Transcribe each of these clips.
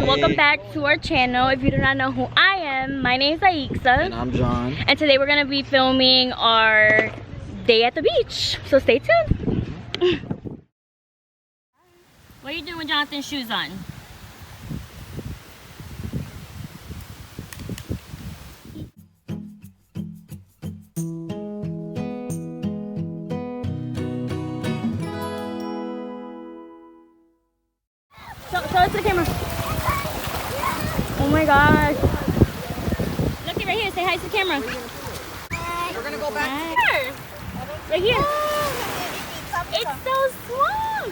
Welcome back to our channel. If you do not know who I am, my name is Aixa. And I'm John. And today we're gonna be filming our day at the beach. So stay tuned. What are you doing with Jonathan's shoes on? Show it to the camera. Oh my gosh. Look it right here. Say hi to the camera. Hi. We're gonna go back Here. Right here. It's so small.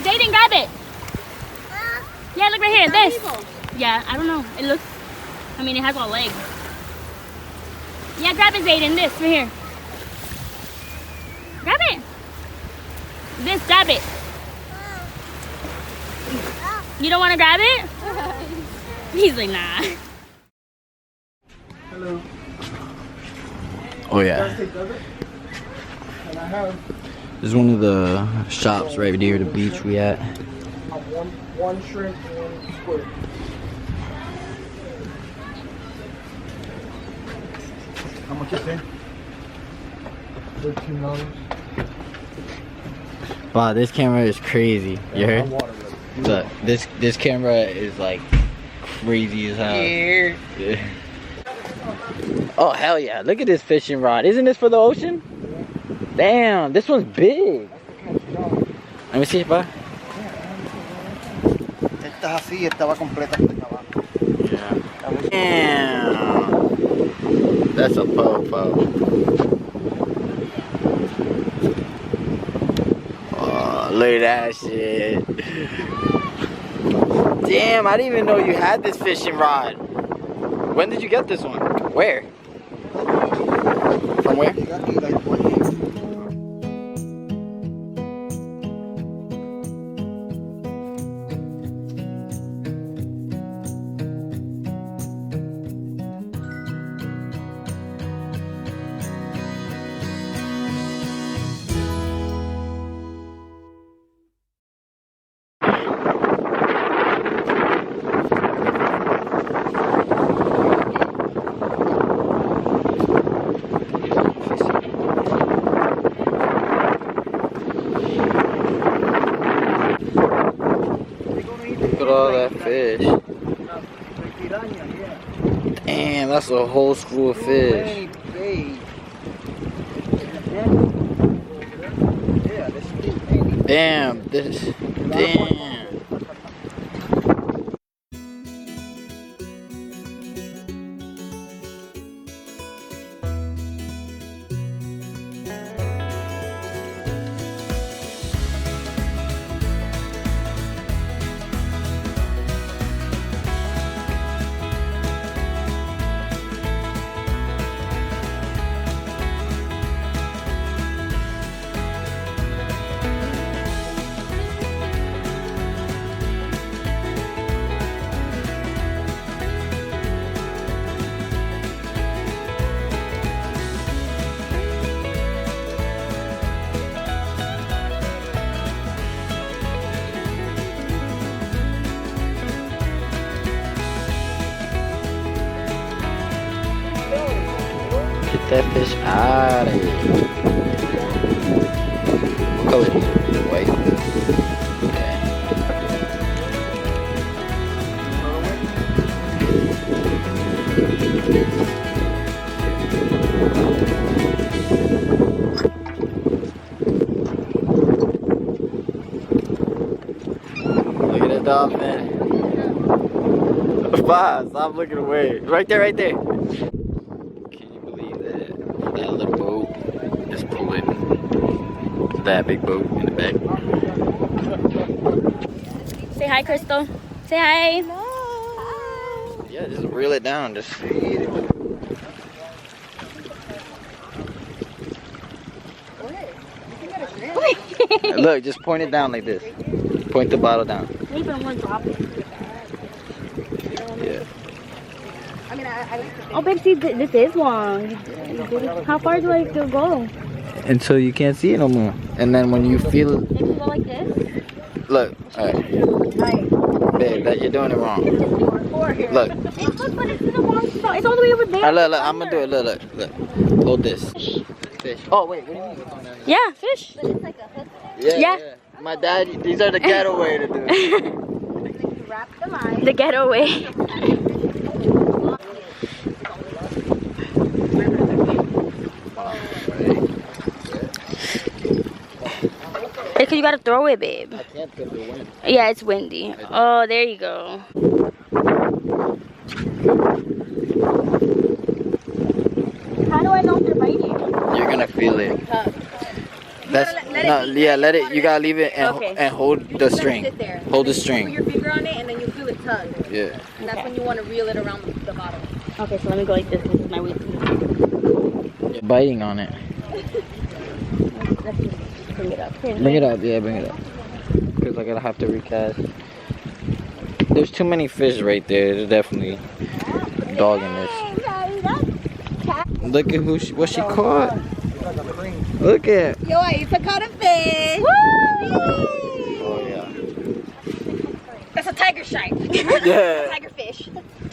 Jaden, grab it. Yeah, look right here. This. Yeah, I don't know. It looks, I mean, it has all legs. Yeah, grab it, Jaden. This right here. Grab it. This, grab it. You don't want to grab it? He's like, nah. Hello. Oh yeah. This is one of the shops right near the beach we at. One shrimp, one squid. How much is it? $13. Wow, this camera is crazy. You heard? Look, this camera is like crazy as hell. Yeah. Oh hell yeah! Look at this fishing rod. Isn't this for the ocean? Damn, this one's big. Let me see, pa. Esta es así, estaba completa hasta acá abajo. Yeah. Damn. That's a po-po. Oh, look at that shit. Damn, I didn't even know you had this fishing rod. When did you get this one? Where? From where? Look at all that fish. Damn, that's a whole school of fish. Damn, this. Damn. Get that fish out of here. What color is it? White. Okay. Look at that dolphin. Bob, stop looking away. Right there, right there. That little boat is pulling that big boat in the back. Say hi, Crystal. Say hi. Hello. Yeah, just reel it down. Just. Look, just point it down like this. Point the bottle down. Maybe I'm gonna drop it. Yeah. Oh, babe, see, this is long. How far do I have to go? Until you can't see it no more. And then when you feel it, Maybe go like this? Look. All right. Babe, that you're doing it wrong. Look. But it's in the wrong spot. It's all the way over there. Look. I'm gonna do it. Look. Hold this. Fish. Oh wait. What do you mean? Yeah, fish. But it's like a hook. Yeah. My dad. These are the getaway to do. You wrap the line. The getaway. Because you gotta throw it, babe. I can't because the wind. Yeah, it's windy. Oh, there you go. How do I know if they're biting? You're gonna feel it. That's let it. You gotta leave it and hold the string. Sit there. Hold the Put string. your finger on it and then you feel it tug. Yeah. And that's when you want to reel it around the bottom. Okay, so let me go like this. This is my weakness. You're biting on it. Let's just bring it up. Here, Bring it up. Yeah, bring it up. Because I'm gonna have to recast. There's too many fish right there. There's definitely dogging this. Look at what she caught. Look at. Yo, Aixa caught a fish. Woo! Oh yeah. That's a tiger shark. Yeah. Tiger fish.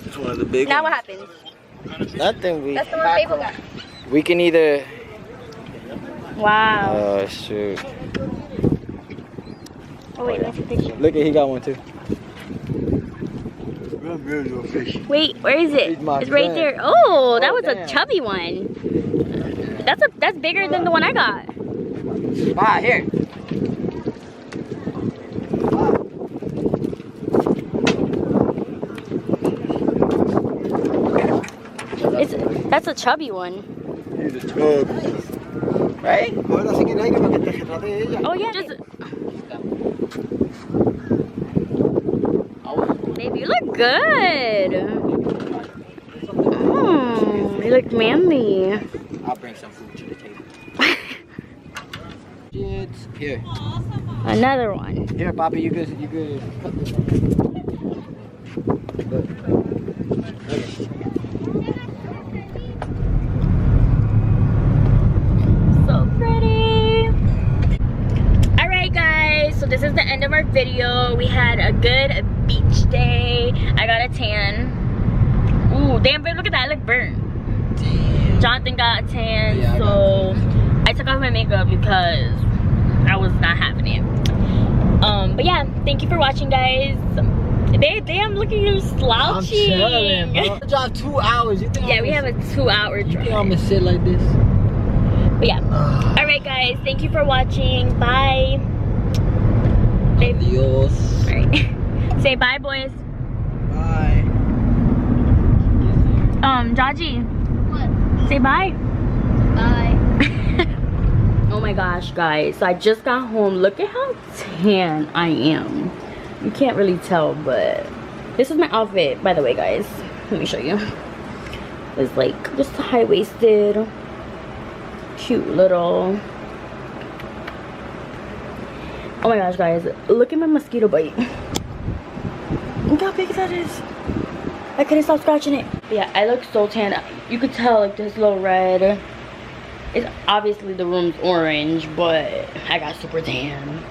It's one of the big now what ones. happens? Nothing. That's the one Fable got. We can either. Wow. Oh shoot. Oh wait, let's see a picture. Look at he got one too. Wait, where is it? He's my It's right friend. there. Oh, that was damn. a chubby one. That's bigger than the one I got. Ah, here. That's a chubby one. He's a tub. Right? Ahora sí que no hay que te de ella. Oh yeah, just baby, you look good. You look manly. I'll bring some food to the table. Here. Another one. Here, Bobby, you good cut this one. Look. So pretty. Alright guys, so this is the end of our video. We had a good beach day. I got a tan. Ooh, damn babe, look at that, I look burnt. Damn. Jonathan got a tan, Yeah, so I took off my makeup because I was not having it. But yeah, thank you for watching guys. Babe, damn, look at you slouching. I'm chilling, bro. I drive 2 hours. You think Yeah, we have a 2-hour drive. You think I'm gonna sit like this? But yeah. Alright guys, thank you for watching. Bye. Babe. Adios. Alright. Say bye boys. Bye. Jaji. What? Say bye. Bye. Oh my gosh guys, so I just got home. Look at how tan I am. You can't really tell, but this is my outfit by the way guys. Let me show you. It's like just a high-waisted cute little. Oh my gosh guys, look at my mosquito bite. Look how big that is. I couldn't stop scratching it. But yeah, I look so tan. You could tell like this little red. It's obviously the room's orange, but I got super tan.